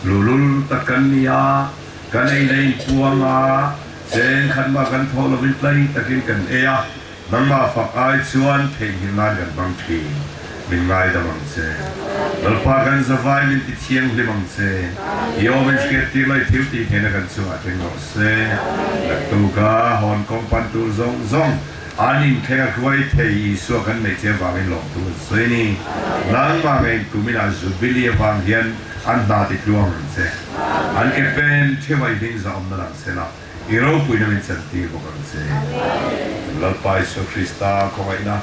lulul takan niya kanay nay puanga sen kan ma kan thol vin play takin kan eya nangma fakai chuan thei hina gan bang thi min ngai da bang se lalpa kan zavai min ti thiang le bang se yo min ske ti lai thiu ti thena kan chu a theng lo se tu ka hon kong pan tu zong zong anin kaya kuwai thei so kan nei che wangin lo tu se ni nang ma ngai kumina zubili wang hian an na ti luang se an ke pen thewai ding za om na se la iro puina min chan ti ko kan se lalpa so krista ko ai na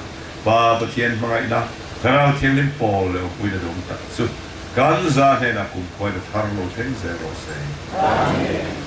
pa pathian mangai na karau thian lim pol le puina dong ta su kan za he na kum khoi da thar lo theng se ro se amen